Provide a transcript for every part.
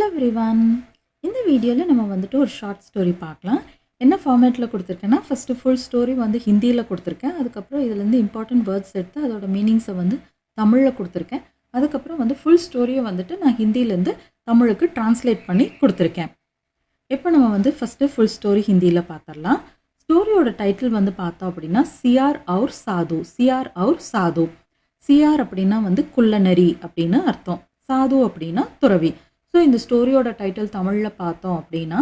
Hello everyone. இந்த வீடியோவில் நம்ம வந்துட்டு ஒரு ஷார்ட் ஸ்டோரி பார்க்கலாம். என்ன ஃபார்மேட்டில் கொடுத்துருக்கேன்னா, ஃபஸ்ட்டு ஃபுல் ஸ்டோரி வந்து ஹிந்தியில் கொடுத்துருக்கேன். அதுக்கப்புறம் இதுலேருந்து இம்பார்ட்டன்ட் வேர்ட்ஸ் எடுத்து அதோட மீனிங்ஸை வந்து தமிழில் கொடுத்துருக்கேன். அதுக்கப்புறம் வந்து ஃபுல் ஸ்டோரியை வந்துட்டு நான் ஹிந்தியிலேருந்து தமிழுக்கு ட்ரான்ஸ்லேட் பண்ணி கொடுத்துருக்கேன். இப்போ நம்ம வந்து ஃபஸ்ட்டு ஃபுல் ஸ்டோரி ஹிந்தியில் பார்த்துடலாம். ஸ்டோரியோட டைட்டில் வந்து பார்த்தோம் அப்படின்னா சிஆர் அவுர் சாது. சிஆர் அவுர் சாது. சிஆர் அப்படின்னா வந்து குள்ளநரி அப்படின்னு அர்த்தம். சாது அப்படின்னா துறவி. ஸோ இந்த ஸ்டோரியோட டைட்டில் தமிழில் பார்த்தோம் அப்படின்னா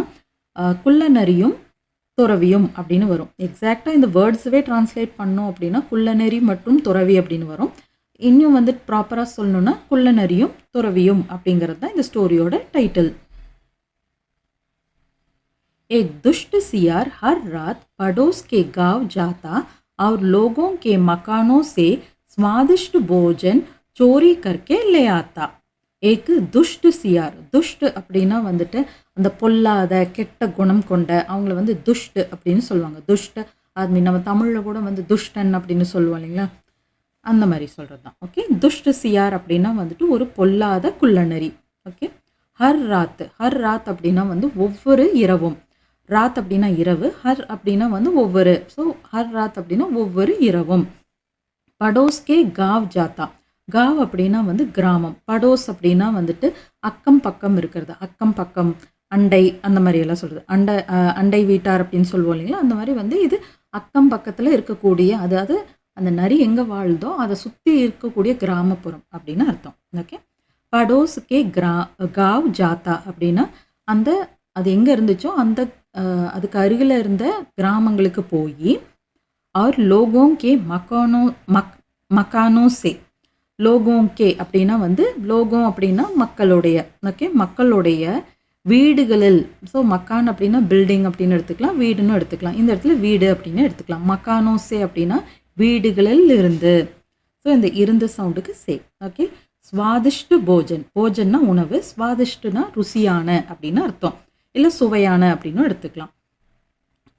குள்ளநரியும் துறவியும் அப்படின்னு வரும். எக்ஸாக்டாக இந்த வேர்ட்ஸவே டிரான்ஸ்லேட் பண்ணோம் அப்படின்னா குள்ளநரி மற்றும் துறவி அப்படின்னு வரும். இன்னும் வந்து ப்ராப்பராக சொல்லணும்னா குள்ளநரியும் துறவியும் அப்படிங்கிறது தான் இந்த ஸ்டோரியோட டைட்டில். एक दुष्ट सियार हर रात पड़ोस के गांव जाता और लोगों के मकानों से स्वादिष्ट भोजन चोरी करके ले आता. एक दुष्ट सियार. துஷ்ட் அப்படின்னா வந்துட்டு அந்த பொல்லாத கெட்ட குணம் கொண்ட அவங்கள வந்து துஷ்ட் அப்படின்னு சொல்லுவாங்க. துஷ்ட அது நம்ம தமிழில் கூட வந்து துஷ்டன் அப்படின்னு சொல்லுவோம் இல்லைங்களா, அந்த மாதிரி சொல்கிறது தான். ஓகே, துஷ்ட் சியார் அப்படின்னா வந்துட்டு ஒரு பொல்லாத குள்ளநரி. ஓகே, ஹர் ராத். ஹர் ராத் அப்படின்னா வந்து ஒவ்வொரு இரவும். ராத் அப்படின்னா இரவு, ஹர் அப்படின்னா வந்து ஒவ்வொரு. ஸோ ஹர் ராத் அப்படின்னா ஒவ்வொரு இரவும். படோஸ்கே காவ் ஜாத்தா. காவ் அப்படின்னா வந்து கிராமம். படோஸ் அப்படின்னா வந்துட்டு அக்கம் பக்கம் இருக்கிறது. அக்கம் பக்கம், அண்டை, அந்த மாதிரி எல்லாம் சொல்கிறது. அண்டை வீட்டார் அப்படின்னு சொல்லுவோம் இல்லைங்களா, அந்த மாதிரி வந்து இது அக்கம் பக்கத்தில் இருக்கக்கூடிய, அதாவது அந்த நரி எங்கே வாழ்ந்தோ அதை சுற்றி இருக்கக்கூடிய கிராமப்புறம் அப்படின்னு அர்த்தம். ஓகே, படோஸ்கே காவ் ஜாத்தா அப்படின்னா அந்த அது எங்கே இருந்துச்சோ அந்த அதுக்கு அருகில் இருந்த கிராமங்களுக்கு போய் और लोगों के मकानों से. लोगों के அப்படின்னா வந்து லோகம் அப்படின்னா மக்களுடைய. ஓகே, மக்களுடைய வீடுகளில். ஸோ மக்கான் அப்படின்னா பில்டிங் அப்படின்னு எடுத்துக்கலாம், வீடுன்னு எடுத்துக்கலாம். இந்த இடத்துல வீடு அப்படின்னு எடுத்துக்கலாம். மக்கானோ சே அப்படின்னா வீடுகளில் இருந்து. ஸோ இந்த இருந்து சவுண்டுக்கு சே. ஓகே, ஸ்வாதிஷ்டு போஜன். போஜன்னா உணவு, ஸ்வாதிஷ்டுனா ருசியான அப்படின்னு அர்த்தம், இல்லை சுவையான அப்படின்னு எடுத்துக்கலாம்.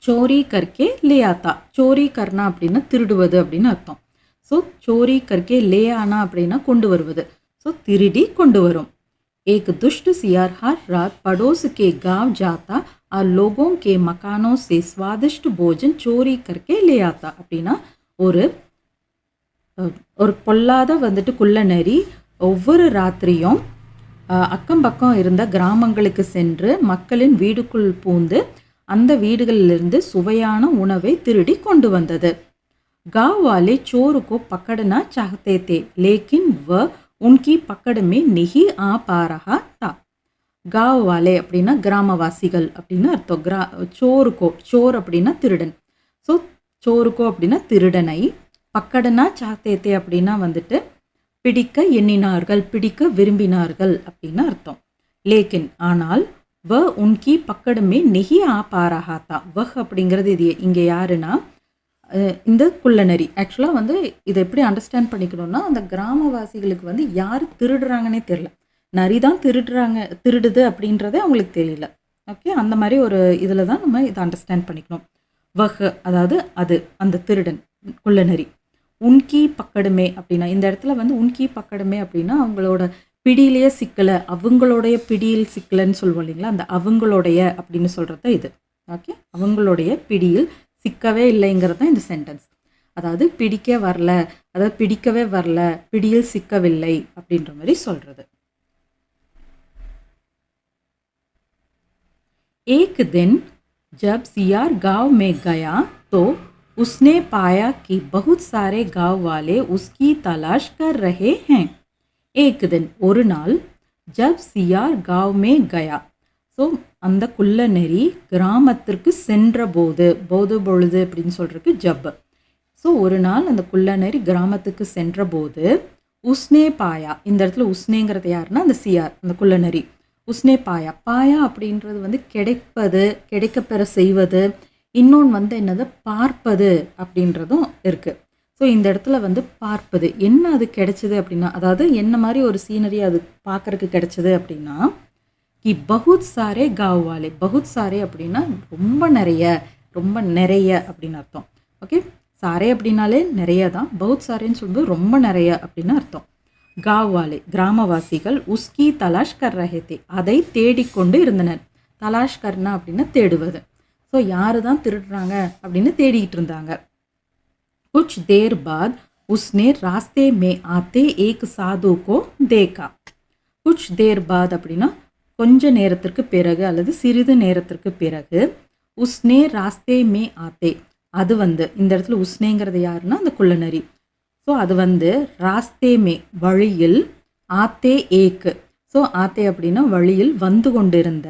சோரி கர்க்கே லே ஆத்தா. சோரி கர்னா அப்படின்னா திருடுவது அப்படின்னு அர்த்தம். ஸோ சோரி கர்க்கே லே ஆனா அப்படின்னா கொண்டு வருவது. ஸோ திருடி கொண்டு வரும். एक दुष्ट सियार हर रात पड़ोस के गांव जाता और लोगों के मकानों से स्वादिष्ट भोजन चोरी करके ले आता. அப்படின்னா ஒரு பொல்லாத வந்துட்டு குள்ளநரி ஒவ்வொரு ராத்திரியும் அக்கம் பக்கம் இருந்த கிராமங்களுக்கு சென்று மக்களின் வீடுக்குள் பூந்து அந்த வீடுகளிலிருந்து சுவையான உணவை திருடி கொண்டு வந்தது. गांव वाले चोर को पकड़ना चाहते थे लेकिन वह उनकी पकड़ में नहीं आ पा रहा था. गांव वाले அப்படின்னா கிராமவாசிகள் அப்படின்னு அர்த்தம். சோருக்கோ, சோர் அப்படின்னா திருடன். ஸோ சோருக்கோ அப்படின்னா திருடனை, பக்கடனா சாத்தேத்தே அப்படின்னா வந்துட்டு பிடிக்க எண்ணினார்கள், பிடிக்க விரும்பினார்கள் அப்படின்னு அர்த்தம். லேக்கின் ஆனால் வ உன்கி பக்கடுமே நெகி ஆ பாராகாத்தா. வஹ் அப்படிங்கிறது இது இங்கே யாருன்னா இந்த குள்ளநரி. ஆக்சுவலாக வந்து இதை எப்படி அண்டர்ஸ்டாண்ட் பண்ணிக்கணும்னா, அந்த கிராமவாசிகளுக்கு வந்து யார் திருடுறாங்கன்னே தெரியல. நரி தான் திருடுது அப்படின்றதே அவங்களுக்கு தெரியல. ஓகே, அந்த மாதிரி ஒரு இதில் தான் நம்ம இதை அண்டர்ஸ்டாண்ட் பண்ணிக்கணும். வஹ் அதாவது அது, அந்த திருடன் குள்ளநரி. உன்கி பக்கடுமே அப்படின்னா இந்த இடத்துல வந்து உன்கி பக்கடுமே அப்படின்னா அவங்களோட பிடியிலேயே சிக்கலை, அவங்களுடைய பிடியில் சிக்கலைன்னு சொல்லுவோம் இல்லைங்களா, அந்த அவங்களுடைய அப்படின்னு சொல்கிறது இது. ஓகே, அவங்களுடைய பிடியில் சிக்கவே இல்லைங்கிறது தான் இந்த சென்டென்ஸ். அதாவது பிடிக்கவே வரல, பிடியில் சிக்கவில்லை அப்படின்ற மாதிரி சொல்கிறது. एक दिन जब सियार गांव में गया तो उसने पाया कि बहुत सारे गांव वाले उसकी तलाश कर रहे हैं. एक दिन ஒரு நாள், जब सियार गांव में गया. ஸோ அந்த குள்ளநரி கிராமத்திற்கு சென்ற போது, பொழுது அப்படின்னு சொல்றதுக்கு ஜப். ஸோ ஒரு நாள் அந்த குள்ளநரி கிராமத்துக்கு சென்ற போது உஸ்னே பாயா. இந்த இடத்துல உஸ்னேங்கிறது யாருன்னா அந்த சியார், அந்த குள்ளநரி. உஸ்னே பாயா. பாயா அப்படின்றது வந்து கிடைப்பது, கிடைக்கப்பெற செய்வது. இன்னொன்று வந்து என்னது, பார்ப்பது அப்படின்றதும் இருக்குது. ஸோ இந்த இடத்துல வந்து பார்ப்பது, என்ன அது கிடைச்சிது அப்படின்னா, அதாவது என்ன மாதிரி ஒரு சீனரி அது பார்க்கறதுக்கு கிடைச்சது அப்படின்னா, கி பகுத் சாரே காவ் வாலே. பகுத் சாரே அப்படின்னா ரொம்ப நிறைய அப்படின்னு அர்த்தம். ஓகே, சாரே அப்படின்னாலே நிறைய தான். பகுத் சாரேன்னு சொல்லும்போது ரொம்ப நிறைய அப்படின்னு அர்த்தம். गाँव वाले கிராமவாசிகள் உஸ்கி தலாஷ் கர் ரஹே தே அதை தேடிக்கொண்டு இருந்தனர். தலாஷ் கர்னா அப்படின்னா தேடுவது. ஸோ யாரு தான் திருடுறாங்க அப்படின்னு தேடிக்கிட்டு இருந்தாங்க. குச் தேர் பாத் உஸ்னே ராஸ்தே மே ஆத்தே ஏக் சாது கோ தேக்கா. குச் தேர் பாத் அப்படின்னா கொஞ்ச நேரத்திற்கு பிறகு அல்லது சிறிது நேரத்திற்கு பிறகு உஸ்னே ராஸ்தே மே ஆத்தே அது வந்து இந்த இடத்துல உஸ்னேங்கிறது யாருன்னா அந்த குள்ளநரி. ஸோ அது வந்து ராஸ்தே மே வழியில் ஆத்தே ஏக்கு ஸோ ஆத்தே அப்படின்னா வழியில் வந்து கொண்டிருந்த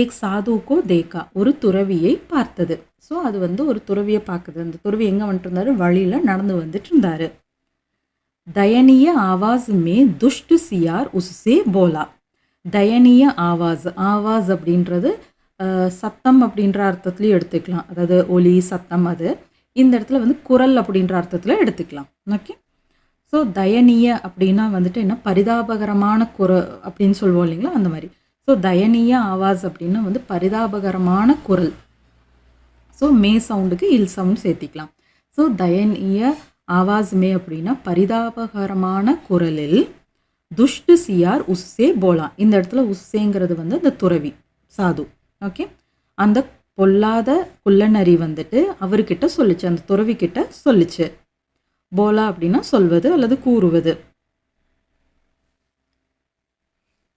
ஏக் சாதுக்கோ தேக்கா ஒரு துறவியை பார்த்தது. ஸோ அது வந்து ஒரு துறவியை பார்க்குது. அந்த துறவி எங்கே வந்துட்டு இருந்தாரு? வழியில் நடந்து வந்துட்டு இருந்தாரு. தயனிய ஆவாஸ் மே துஷ்ட் சியார் உஸ்ஸே போலா. தயனிய ஆவாஸ் ஆவாஸ் அப்படின்றது சத்தம் அப்படின்ற அர்த்தத்துலையும் எடுத்துக்கலாம். அதாவது ஒலி சத்தம். அது இந்த இடத்துல வந்து குரல் அப்படின்ற அர்த்தத்தில் எடுத்துக்கலாம். ஓகே. ஸோ தயனிய அப்படின்னா வந்துட்டு என்ன பரிதாபகரமான அப்படின்னு சொல்லுவோம் இல்லைங்களா, அந்த மாதிரி. ஸோ தயனிய ஆவாஸ் அப்படின்னா வந்து பரிதாபகரமான குரல். ஸோ மே சவுண்டுக்கு இல் சவுண்ட் சேர்த்திக்கலாம். ஸோ தயனிய ஆவாஸ் மே அப்படின்னா பரிதாபகரமான குரலில் துஷ்டு சியார் உஸ்ஸே போலா. இந்த இடத்துல உஸ்ஸேங்கிறது வந்து அந்த துறவி சாது. ஓகே. அந்த பொல்லாத குள்ளநரி வந்துட்டு அவர்கிட்ட சொல்லிச்சு, அந்த துறவி கிட்ட சொல்லிச்சு. போலா அப்படின்னா சொல்வது அல்லது கூறுவது.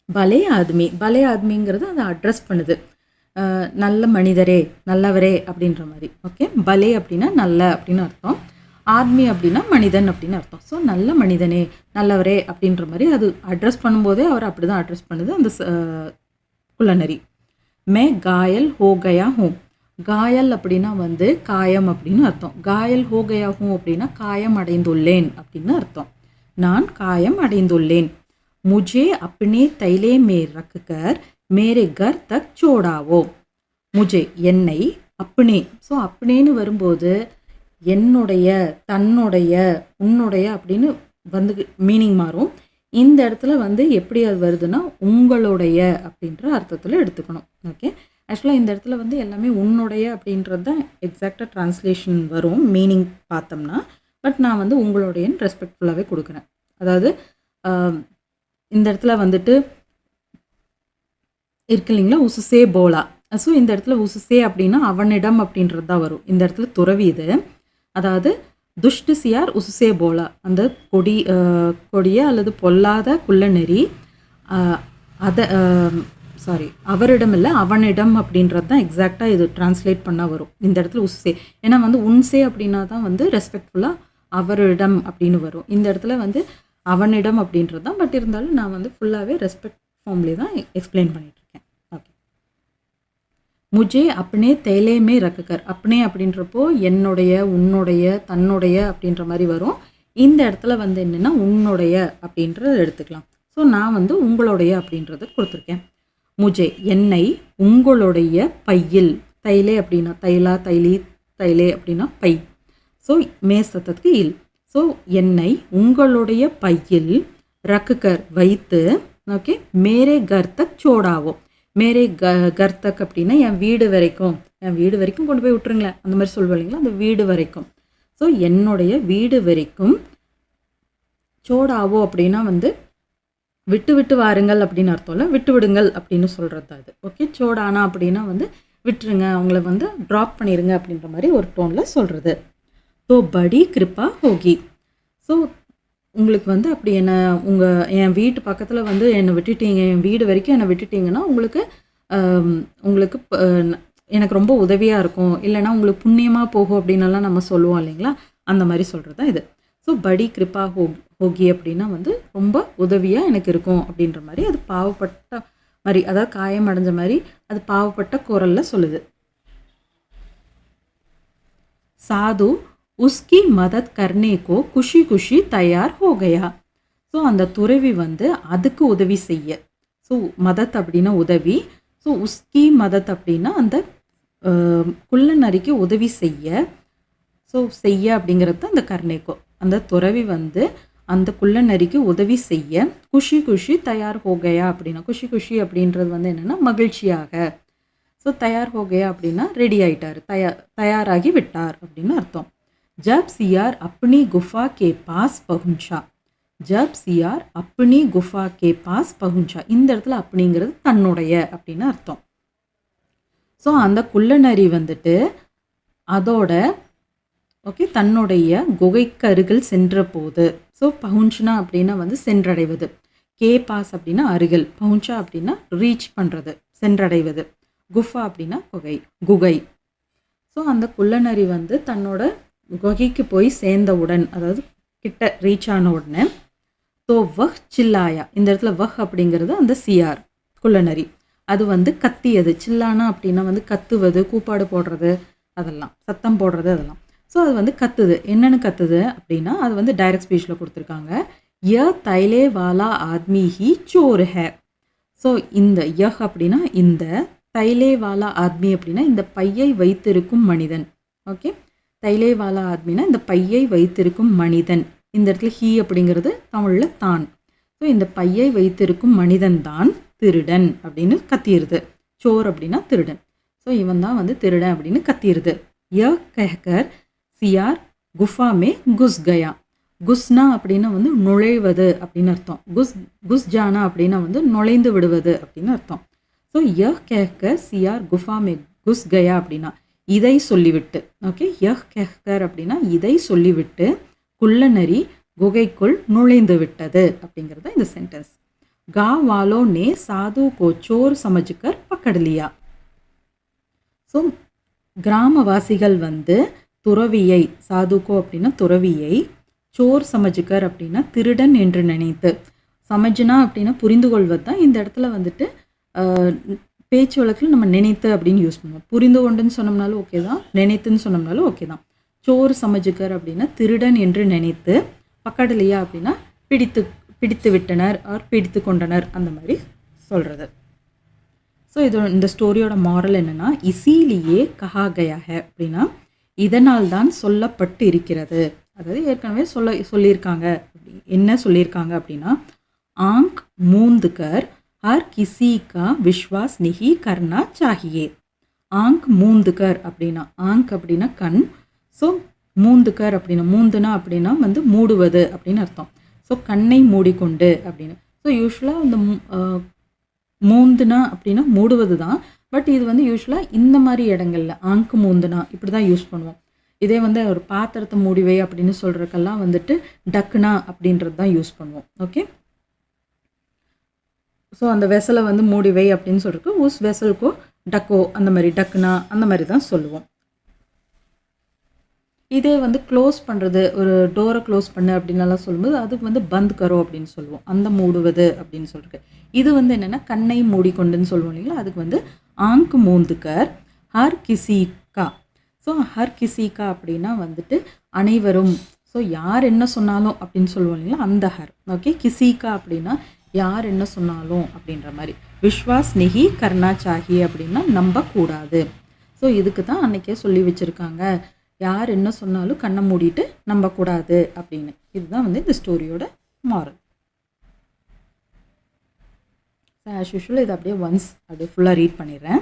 பலே ஆத்மி, பலே ஆத்மிங்கிறது அதை அட்ரஸ் பண்ணுது. நல்ல மனிதரே, நல்லவரே அப்படின்ற மாதிரி. ஓகே. பலே அப்படின்னா நல்ல அப்படின்னு அர்த்தம். ஆத்மி அப்படின்னா மனிதன் அப்படின்னு அர்த்தம். ஸோ நல்ல மனிதனே, நல்லவரே அப்படின்ற மாதிரி அது அட்ரஸ் பண்ணும்போதே அவர் அப்படி தான் அட்ரஸ் பண்ணுது அந்த குள்ளநரி. மே காயல் ஹோ கயா ஹூ. காயல் அப்படின்னா வந்து காயம் அப்படின்னு அர்த்தம். காயல் ஹோ கயா ஹூ அப்படின்னா காயம் அடைந்துள்ளேன் அப்படின்னு அர்த்தம். நான் காயம் அடைந்துள்ளேன். முஜே அப்னே தைலே மே ரக்குகர் மேரே கர் தக் சோடாவோ. முஜே என்னை, அப்னே. ஸோ அப்னேன்னு வரும்போது என்னுடைய, தன்னுடைய, உன்னுடைய அப்படின்னு வந்து மீனிங் மாறும். இந்த இடத்துல வந்து எப்படி அது வருதுன்னா உங்களுடைய அப்படின்ற அர்த்தத்தில் எடுத்துக்கணும். ஓகே. ஆக்சுவலாக இந்த இடத்துல வந்து எல்லாமே உன்னுடைய அப்படின்றது தான் எக்ஸாக்டாக ட்ரான்ஸ்லேஷன் வரும் மீனிங் பார்த்தோம்னா. பட் நான் வந்து உங்களுடையன்னு ரெஸ்பெக்ட்ஃபுல்லாகவே கொடுக்குறேன். அதாவது இந்த இடத்துல வந்துட்டு இருக்கு இல்லைங்களா, உசுசே போலா. ஸோ இந்த இடத்துல உசுசே அப்படின்னா அவனிடம் அப்படின்றது தான் வரும். இந்த இடத்துல துறவி இது. அதாவது துஷ்டு சியார் உசுசே போலா அந்த கொடிய அல்லது பொல்லாத குள்ளநெறி அவரிடம் இல்லை அவனிடம் அப்படின்றது தான் எக்ஸாக்டாக இது டிரான்ஸ்லேட் பண்ணால் வரும் இந்த இடத்துல உசுசே. ஏன்னா வந்து உன்சே அப்படின்னா தான் வந்து ரெஸ்பெக்ட்ஃபுல்லாக அவரிடம் அப்படின்னு வரும். இந்த இடத்துல வந்து அவனிடம் அப்படின்றது தான். பட் இருந்தாலும் நான் வந்து ஃபுல்லாகவே ரெஸ்பெக்ட் ஃபார்ம்லேயே தான் எக்ஸ்பிளைன் பண்ணிகிட்ருக்கேன். ஓகே. முஜே அப்னே தேலேமே ரக்குகர். அப்னே அப்படின்றப்போ என்னுடைய, உன்னுடைய, தன்னுடைய அப்படின்ற மாதிரி வரும். இந்த இடத்துல வந்து என்னென்னா உன்னுடைய அப்படின்றத எடுத்துக்கலாம். ஸோ நான் வந்து உங்களுடைய அப்படின்றத கொடுத்துருக்கேன். முஜே என்னை உங்களுடைய பையில். தைலே அப்படின்னா தைலா, தைலி, தைலே அப்படின்னா பை. ஸோ மே சத்தத்துக்கு இல். ஸோ என்னை உங்களுடைய பையில் ரக்குகர் வைத்து. ஓகே. மேரே கர்த்தக் சோடாவோ. மேரே கர்த்தக் அப்படின்னா என் வீடு வரைக்கும், என் வீடு வரைக்கும் கொண்டு போய் விட்டுருங்களேன் அந்த மாதிரி சொல்லுவோம் இல்லைங்களா, அந்த வீடு வரைக்கும். ஸோ என்னுடைய வீடு வரைக்கும். சோடாவோ அப்படின்னா வந்து விட்டு விட்டு வாருங்கள் அப்படின்னு அர்த்தம் இல்லை, விட்டு விடுங்கள் அப்படின்னு சொல்கிறது அது. ஓகே. சோடானா அப்படின்னா வந்து விட்டுருங்க, அவங்கள வந்து ட்ராப் பண்ணிடுங்க அப்படின்ற மாதிரி ஒரு டோனில் சொல்கிறது. ஸோ படி கிருப்பா ஹோகி. ஸோ உங்களுக்கு வந்து அப்படி என் வீட்டு பக்கத்தில் வந்து என்னை விட்டுட்டீங்க, என் வீடு வரைக்கும் என்னை விட்டுட்டீங்கன்னா உங்களுக்கு எனக்கு ரொம்ப உதவியாக இருக்கும், இல்லைனா உங்களுக்கு புண்ணியமாக போகும் அப்படின்னலாம் நம்ம சொல்லுவோம் இல்லைங்களா, அந்த மாதிரி சொல்கிறது தான் இது. ஸோ படி கிருப்பா ஹோகி அப்படின்னா வந்து ரொம்ப உதவியாக எனக்கு இருக்கும் அப்படின்ற மாதிரி அது பாவப்பட்ட மாதிரி, அதாவது காயம் அடைஞ்ச மாதிரி அது பாவப்பட்ட குரலில் சொல்லுது. சாது உஸ்கி மதத் கர்னேக்கோ குஷி குஷி தயார் ஹோகையா. ஸோ அந்த துறவி வந்து அதுக்கு உதவி செய்ய. ஸோ மதத் அப்படின்னா உதவி. ஸோ உஸ்கி மதத் அப்படின்னா அந்த குள்ளநரிக்கு உதவி செய்ய. ஸோ செய்ய அப்படிங்கிறது அந்த கர்னேக்கோ. அந்த துறவி வந்து அந்த குள்ளநரிக்கு உதவி செய்ய குஷி குஷி தயார் ஹோகையா அப்படின்னா, குஷி குஷி அப்படின்றது வந்து என்னென்னா மகிழ்ச்சியாக. ஸோ தயார் ஹோகையா அப்படின்னா ரெடி ஆகிட்டார், தயாராகி விட்டார் அப்படின்னு அர்த்தம். ஜப் சியார் அப்னி குஃபா கே பாஸ் பகுஞ்சா. ஜப் சியார் அப்னி குஃபா கே பாஸ் பகுஞ்சா. இந்த இடத்துல அப்படிங்கிறது தன்னுடைய அப்படின்னு அர்த்தம். ஸோ அந்த குள்ளநரி வந்துட்டு அதோட தன்னுடைய குகைக்கு அருகில் சென்ற போது. ஸோ பகுஞ்சுனா அப்படின்னா வந்து சென்றடைவது, கே பாஸ் அப்படின்னா அருகில், பகுஞ்சா அப்படின்னா ரீச் பண்ணுறது, சென்றடைவது, குஃபா அப்படின்னா குகை. ஸோ அந்த குள்ளநரி வந்து தன்னோட குகைக்கு போய் சேர்ந்தவுடன், அதாவது கிட்ட ரீச் ஆன உடனே, தோ வஹ் சில்லாயா, இந்த இடத்துல வஹ் அப்படிங்கிறது அந்த சியார் குள்ளநரி, அது வந்து கத்தியது. சில்லானா அப்படின்னா வந்து கத்துவது, கூப்பாடு போடுறது, அதெல்லாம் சத்தம் போடுறது அதெல்லாம். ஸோ அது வந்து கத்துது. என்னென்னு கத்துது அப்படின்னா அது வந்து டைரக்ட் ஸ்பீச்சில் கொடுத்துருக்காங்க. ய தைலே வாலா ஆத்மி ஹி சோர் ஹே. ஸோ இந்த யஹ் அப்படின்னா இந்த, தைலே வாலா ஆத்மி அப்படின்னா இந்த பையை வைத்திருக்கும் மனிதன். ஓகே, தைலே வாலா ஆத்மினா இந்த பையை வைத்திருக்கும் மனிதன். இந்த இடத்துல ஹீ அப்படிங்கிறது தமிழில் தான். ஸோ இந்த பையை வைத்திருக்கும் மனிதன் தான் திருடன் அப்படின்னு கத்திடுது. சோர் அப்படின்னா திருடன். ஸோ இவன் தான் வந்து திருடன் அப்படின்னு கத்திடுது. ய கஹ்கர் சியார் குஃபா மே குஸ் கயா. குஸ்னா அப்படின்னா வந்து நுழைவது அப்படின்னு அர்த்தம். குஸ் ஜானா அப்படின்னா வந்து நுழைந்து விடுவது அப்படின்னு அர்த்தம். ஸோ யஹ் கஹ்கர் சியார் குஃபா மே குஸ் கயா அப்படின்னா இதை சொல்லிவிட்டு. ஓகே, யஹ் கஹ்கர் அப்படின்னா இதை சொல்லிவிட்டு குள்ளநரி குகைக்குள் நுழைந்து விட்டது அப்படிங்கிறது இந்த சென்டென்ஸ். गांव वालों ने साधु को चोर समझकर पकड़ लिया. ஸோ கிராமவாசிகள் வந்து துறவியை, சாதுக்கோ அப்படின்னா துறவியை, சோர் சமஜ்கர் அப்படின்னா திருடன் என்று நினைத்து, சமஜ்னா அப்படின்னா புரிந்து கொள்வது தான். இந்த இடத்துல வந்துட்டு பேச்சு வழக்கில் நம்ம நினைத்து அப்படின்னு யூஸ் பண்ணுவோம். புரிந்து கொண்டுன்னு சொன்னோம்னாலும் ஓகே தான், நினைத்துன்னு சொன்னோம்னாலும் ஓகே தான். சோர் சமஜ்கர் அப்படின்னா திருடன் என்று நினைத்து, பக்கடலியா அப்படின்னா பிடித்து விட்டனர் ஆர் பிடித்து கொண்டனர், அந்த மாதிரி சொல்கிறது. ஸோ இந்த ஸ்டோரியோட மாரல் என்னென்னா, இசீலியே கஹா கயா ஹே அப்படின்னா இதனால் தான் சொல்லப்பட்டு இருக்கிறது. அதாவது ஏற்கனவே சொல்லியிருக்காங்க. என்ன சொல்லியிருக்காங்க அப்படின்னா, ஆங்க் மூந்துகர் ஹர் கிசி கா விஸ்வாஸ் நிஹி கர்னா சாஹியே. ஆங்க் மூந்துகர் அப்படின்னா, ஆங்க் அப்படின்னா கண். ஸோ மூந்துகர் அப்படின்னா, மூந்துனா அப்படின்னா வந்து மூடுவது அப்படின்னு அர்த்தம். ஸோ கண்ணை மூடிக்கொண்டு அப்படின்னு. ஸோ யூஸ்வலாக இந்த மூந்துனா அப்படின்னா மூடுவது தான். பட் இது வந்து யூஸ்வலாக இந்த மாதிரி இடங்கள்ல ஆங்கு மூந்துனா இப்படி தான் யூஸ் பண்ணுவோம். இதே வந்து ஒரு பாத்திரத்தை மூடிவை அப்படின்னு சொல்கிறதுக்கெல்லாம் வந்துட்டு டக்குனா அப்படின்றது தான் யூஸ் பண்ணுவோம். ஓகே, ஸோ அந்த வெசலை வந்து மூடிவை அப்படின்னு சொல்கிறதுக்கு உஸ் வெசலுக்கோ டக்கோ, அந்த மாதிரி டக்குனா அந்த மாதிரி தான் சொல்லுவோம். இதே வந்து க்ளோஸ் பண்ணுறது, ஒரு டோரை க்ளோஸ் பண்ணு அப்படின்னலாம் சொல்லும்போது அதுக்கு வந்து பந்த் கரோ அப்படின்னு சொல்லுவோம், அந்த மூடுவது அப்படின்னு சொல்லிருக்கு. இது வந்து என்னென்னா கண்ணை மூடிக்கொண்டுன்னு சொல்லுவோம் இல்லைங்களா, அதுக்கு வந்து ஆங்க் மூந்துக்கர் ஹர் கிசிகா. ஸோ ஹர் கிசிகா அப்படின்னா வந்துட்டு அனைவரும். ஸோ யார் என்ன சொன்னாலும் அப்படின்னு சொல்லுவோம் இல்லைங்களா, அந்த ஹர். ஓகே, கிசிகா அப்படின்னா யார் என்ன சொன்னாலும் அப்படின்ற மாதிரி. விஸ்வாஸ் நெஹி கர்னா சாஹி அப்படின்னா நம்பக்கூடாது. ஸோ இதுக்கு தான் அன்னைக்கே சொல்லி வச்சுருக்காங்க, யார் என்ன சொன்னாலும் கண்ணை மூடிட்டு நம்பக்கூடாது அப்படின்னு. இதுதான் வந்து இந்த ஸ்டோரியோட மாரல். ஆஸ் யூஷுவல் இதை அப்படியே ஒன்ஸ் அப்படியே ஃபுல்லாக ரீட் பண்ணிடுறேன்.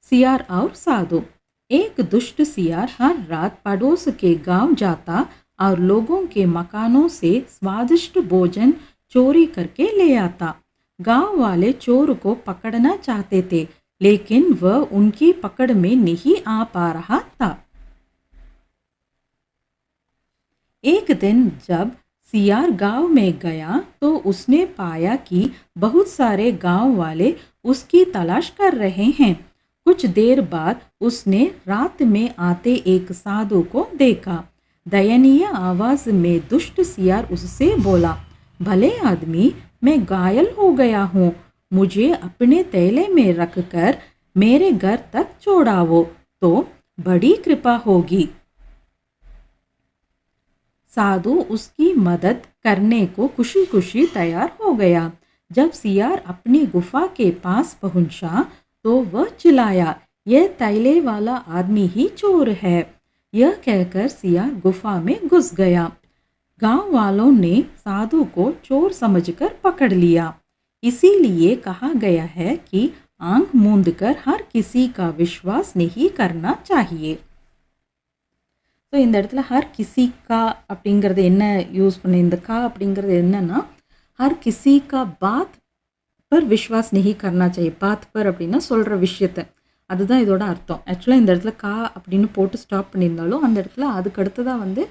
सियार और साधु. एक दुष्ट सियार हर रात पड़ोस के गांव जाता और लोगों के मकानों से स्वादिष्ट भोजन चोरी करके ले आता. गांव वाले चोर को पकड़ना चाहते थे, लेकिन वह उनकी पकड़ में नहीं आ पा रहा था. एक दिन जब सियार गांव में गया तो उसने पाया कि बहुत सारे गांव वाले उसकी तलाश कर रहे हैं. कुछ देर बाद उसने रात में आते एक साधु को देखा. दयनीय आवाज में दुष्ट सियार उससे बोला, भले आदमी, मैं घायल हो गया हूँ, मुझे अपने थैले में रखकर मेरे घर तक छोड़ाओ तो बड़ी कृपा होगी. साधु उसकी मदद करने को खुशी खुशी तैयार हो गया. जब सियार अपनी गुफा के पास पहुंचा तो वह चिल्लाया, यह तैले वाला आदमी ही चोर है. यह कहकर सियार गुफा में घुस गया. गांव वालों ने साधु को चोर समझकर पकड़ लिया. इसीलिए कहा गया है कि आंख मूंदकर हर किसी का विश्वास नहीं करना चाहिए. ஸோ இந்த இடத்துல ஹர் கிசி கா அப்படிங்கிறது என்ன யூஸ் பண்ணி, இந்த கா அப்படிங்கிறது என்னன்னா ஹர் கிசி கா பாத் பர் விஸ்வாஸ் நெஹி கர்னா சாஹியே. பாத் பர் அப்படின்னா சொல்கிற விஷயத்த, அதுதான் இதோட அர்த்தம். ஆக்சுவலாக இந்த இடத்துல கா அப்படின்னு போட்டு ஸ்டாப் பண்ணியிருந்தாலும் அந்த இடத்துல அதுக்கு அடுத்ததாக வந்து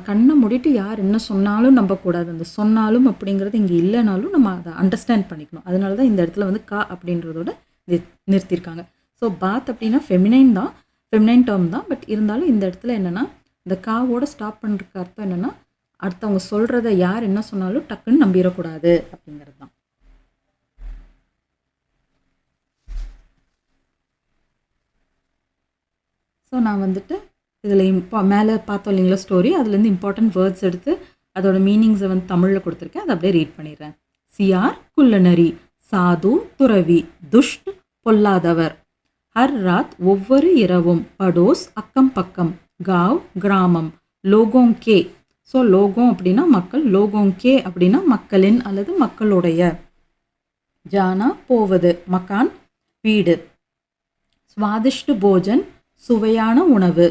கண்ணை மூடிட்டு யார் என்ன சொன்னாலும் நம்பக்கூடாது. அந்த சொன்னாலும் அப்படிங்கிறது இங்கே இல்லைனாலும் நம்ம அதை அண்டர்ஸ்டாண்ட் பண்ணிக்கணும். அதனால தான் இந்த இடத்துல வந்து கா அப்படின்றதோட நிறுத்தியிருக்காங்க. ஸோ பாத் அப்படின்னா ஃபெமினைன் தான், ஃபெமினைன் டேர்ம் தான். பட் இருந்தாலும் இந்த இடத்துல என்னென்னா இந்த காவோட ஸ்டாப் பண்ணுறதுக்கு அர்த்தம் என்னென்னா அடுத்தவங்க சொல்கிறத யார் என்ன சொன்னாலும் டக்குன்னு நம்பிடக்கூடாது அப்படிங்கிறது தான். ஸோ நான் வந்துட்டு இதில் மேலே பார்த்தோம் இல்லைங்களா ஸ்டோரி, அதுலேருந்து இம்பார்ட்டன்ட் வேர்ட்ஸ் எடுத்து அதோட மீனிங்ஸை வந்து தமிழில் கொடுத்துருக்கேன். அதை அப்படியே ரீட் பண்ணிடுறேன். சியார் குள்ளநரி, சாது துறவி, துஷ்ட் பொல்லாதவர், ஹர் ராத் ஒவ்வொரு இரவும், படோஸ் அக்கம் பக்கம், காவ் கிராமம், லோகோங் கே. ஸோ லோகோம் அப்படின்னா மக்கள், லோகோங் கே அப்படின்னா மக்களின் அல்லது மக்களுடைய, ஜானா போவது, மக்கான் வீடு, ஸ்வாதிஷ்டு போஜன் சுவையான உணவு,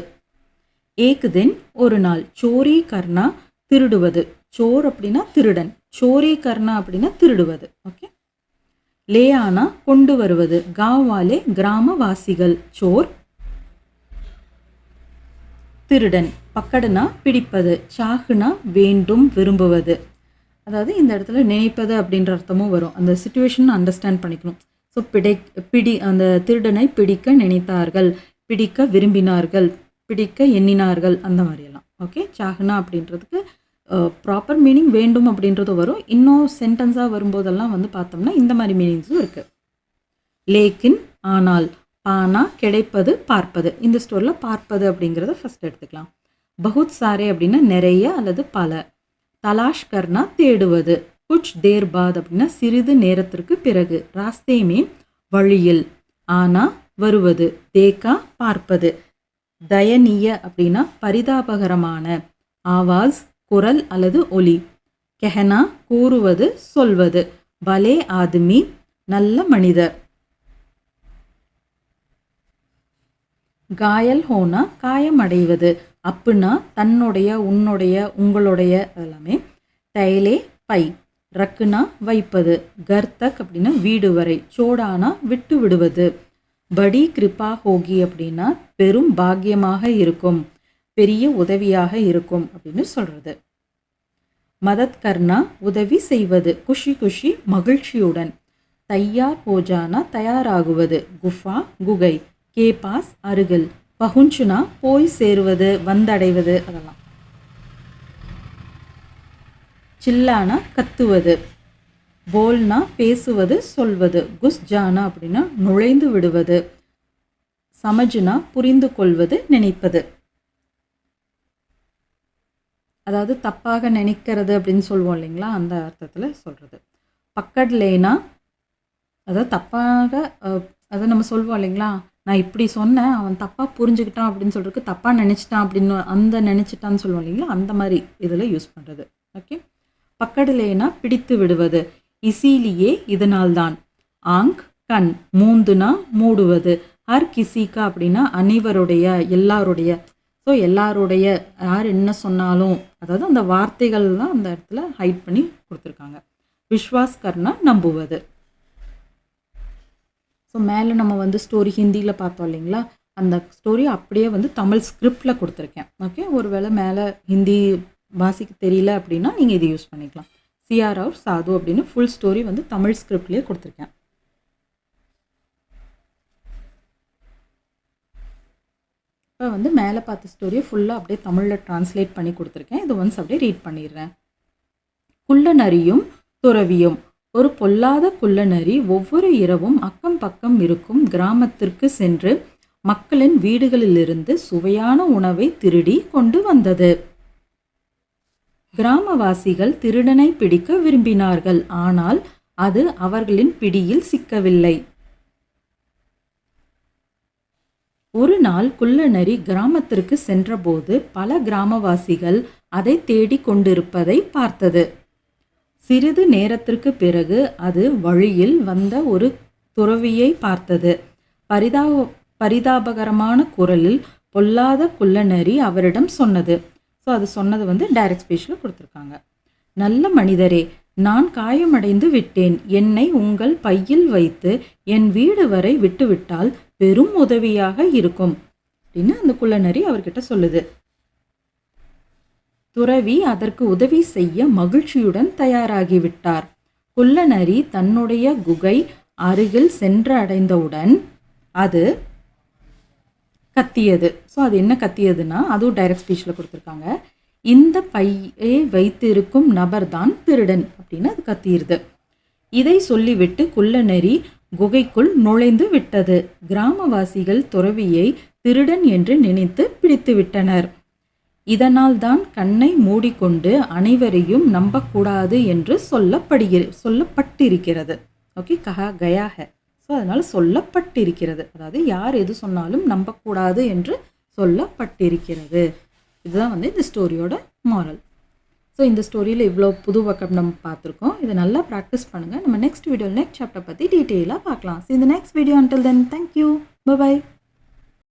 ஏக் தின் ஒரு நாள், சோரி கர்னா திருடுவது, சோர் அப்படின்னா திருடன், சோரி கர்னா அப்படின்னா திருடுவது. ஓகே. லே ஆனா கொண்டு வருவது, காவாலே கிராமவாசிகள், சோர் திருடன், பக்கடுனா பிடிப்பது, சாகுனா வேண்டும் விரும்புவது. அதாவது இந்த இடத்துல நினைப்பது அப்படின்ற அர்த்தமும் வரும். அந்த சிச்சுவேஷன் அண்டர்ஸ்டாண்ட் பண்ணிக்கணும். ஸோ அந்த திருடனை பிடிக்க நினைத்தார்கள், பிடிக்க விரும்பினார்கள், பிடிக்க எண்ணினார்கள், அந்த மாதிரியெல்லாம். ஓகே. சாகுனா அப்படின்றதுக்கு ப்ராப்பர் மீனிங் வேண்டும் அப்படின்றது வரும். இன்னும் சென்டென்ஸாக வரும்போதெல்லாம் வந்து பார்த்தோம்னா இந்த மாதிரி மீனிங்ஸும் இருக்குது. லேக்கின் ஆனால், பானா கிடைப்பது பார்ப்பது. இந்த ஸ்டோரியில் பார்ப்பது அப்படிங்கிறத ஃபஸ்ட் எடுத்துக்கலாம். பகுத் சாரே அப்படின்னா நிறைய அல்லது பல, தலாஷ் கர்னா தேடுவது, குச் தேர் பாத் அப்படின்னா சிறிது நேரத்திற்கு பிறகு, ராஸ்தேமே வழியில், ஆனா வருவது, தேக்கா பார்ப்பது, தயனீய அப்படின்னா பரிதாபகரமான, ஆவாஸ் குரல் அல்லது ஒலி, கெஹனா கூறுவது சொல்வது, பலே ஆத்மி நல்ல மனிதர், காயல் ஹோனா காயமடைவது, அப்புனா தன்னுடைய உன்னுடைய உங்களுடைய எல்லாமே, தைலே பை, ரக்குனா வைப்பது, கர்த்தக் அப்படின்னா வீடு வரை, சோடானா விட்டு விடுவது, படி கிருபா ஹோகி அப்படின்னா பெரும் பாக்கியமாக இருக்கும், பெரிய உதவியாக இருக்கும் அப்படின்னு சொல்கிறது. மதத் கர்னா உதவி செய்வது, குஷி குஷி மகிழ்ச்சியுடன், தையார் ஹோஜானா தயாராகுவது, குஃபா குகை, கேபாஸ் அருகில், பகுஞ்சுனா போய் சேருவது வந்தடைவது, அதெல்லாம். சில்லானா கத்துவது, போல்னா பேசுவது சொல்வது, குஸ் ஜானா அப்படின்னா நுழைந்து விடுவது, சமஜுனா புரிந்து கொள்வது நினைப்பது. அதாவது தப்பாக நினைக்கிறது அப்படின்னு சொல்லுவோம் இல்லைங்களா, அந்த அர்த்தத்தில் சொல்கிறது. பக்கட்லேனா அதாவது தப்பாக, அதை நம்ம சொல்லுவோம் இல்லைங்களா, நான் இப்படி சொன்னேன் அவன் தப்பாக புரிஞ்சுக்கிட்டான் அப்படின்னு சொல்கிறதுக்கு தப்பாக நினச்சிட்டான் அப்படின்னு அந்த நினச்சிட்டான்னு சொல்லுவோம் இல்லைங்களா, அந்த மாதிரி இதில் யூஸ் பண்ணுறது. ஓகே. பக்கட்லேனா பிடித்து விடுவது, இசீலியே இதனால்தான், ஆங்க் கண், மூந்துனா மூடுவது, ஹர் கிசிகா அப்படின்னா அனைவருடைய எல்லாருடைய. ஸோ எல்லாருடைய யார் என்ன சொன்னாலும், அதாவது அந்த வார்த்தைகள் தான் அந்த இடத்துல ஹைட் பண்ணி கொடுத்துருக்காங்க. விஸ்வாஸ் கர்னா நம்புவது. ஸோ மேலே நம்ம வந்து ஸ்டோரி ஹிந்தியில் பார்த்தோம் இல்லைங்களா, அந்த ஸ்டோரி அப்படியே வந்து தமிழ் ஸ்கிரிப்டில் கொடுத்துருக்கேன். ஓகே. ஒருவேளை மேலே ஹிந்தி வாசிக்க தெரியல அப்படின்னா நீங்கள் இது யூஸ் பண்ணிக்கலாம். சிஆர் அவர் சாது அப்படின்னு ஃபுல் ஸ்டோரி வந்து தமிழ் ஸ்கிரிப்ட்லேயே கொடுத்துருக்கேன். இப்போ வந்து மேலே பார்த்த ஸ்டோரியை ஃபுல்லாக அப்படியே தமிழில் ட்ரான்ஸ்லேட் பண்ணி கொடுத்துருக்கேன். இது ஒன்ஸ் அப்படியே ரீட் பண்ணிடுறேன். குள்ளநரியும் துறவியும். ஒரு பொல்லாத குள்ளநரி ஒவ்வொரு இரவும் அக்கம் பக்கம் இருக்கும் கிராமத்திற்கு சென்று மக்களின் வீடுகளிலிருந்து சுவையான உணவை திருடி கொண்டு வந்தது. கிராமவாசிகள் திருடனை பிடிக்க விரும்பினார்கள், ஆனால் அது அவர்களின் பிடியில் சிக்கவில்லை. ஒரு நாள் குள்ளநரி கிராமத்திற்கு சென்றபோது பல கிராமவாசிகள் அதை தேடிக் கொண்டிருப்பதை பார்த்தது. சிறிது நேரத்திற்கு பிறகு அது வழியில் வந்த ஒரு துறவியை பார்த்தது. பரிதாபகரமான குரலில் பொல்லாத குள்ளநரி அவரிடம் சொன்னது. ஸோ அது சொன்னது வந்து டைரக்ட் ஸ்பீச்சில் கொடுத்துருக்காங்க. நல்ல மனிதரே, நான் காயமடைந்து விட்டேன். என்னை உங்கள் பையில் வைத்து என் வீடு வரை விட்டுவிட்டால் பெரும் உதவியாக இருக்கும் அப்படின்னு அந்த குள்ளநரி அவர்கிட்ட சொல்லுது. துறவி அதற்கு உதவி செய்ய மகிழ்ச்சியுடன் தயாராகிவிட்டார். குள்ளநரி தன்னுடைய குகை அருகில் சென்று அடைந்தவுடன் அது கத்தியது. ஸோ அது என்ன கத்தியதுன்னா, அதுவும் டைரக்ட் ஸ்பீச்சில் கொடுத்துருக்காங்க. இந்த பையை வைத்திருக்கும் நபர் தான் திருடன் அப்படின்னு அது கத்தியிருது. இதை சொல்லிவிட்டு குள்ளநரி குகைக்குள் நுழைந்து விட்டது. கிராமவாசிகள் துறவியை திருடன் என்று நினைத்து பிடித்து விட்டனர். இதனால் தான் கண்ணை மூடிக்கொண்டு அனைவரையும் நம்பக்கூடாது என்று சொல்லப்பட்டிருக்கிறது. ஓகே, கஹா கயா ஹை. ஸோ அதனால் சொல்லப்பட்டிருக்கிறது, அதாவது யார் எது சொன்னாலும் நம்பக்கூடாது என்று சொல்லப்பட்டிருக்கிறது. இதுதான் வந்து இந்த ஸ்டோரியோட மாரல். ஸோ இந்த ஸ்டோரியில் இவ்வளோ புது வக்கம் நம்ம பார்த்துருக்கோம். இதை நல்லா ப்ராக்டிஸ் பண்ணுங்கள். நம்ம நெக்ஸ்ட் வீடியோ நெக்ஸ்ட் சாப்டர் பற்றி டீட்டெயிலாக பார்க்கலாம். ஸோ இந்த next video. Until then, thank you, by.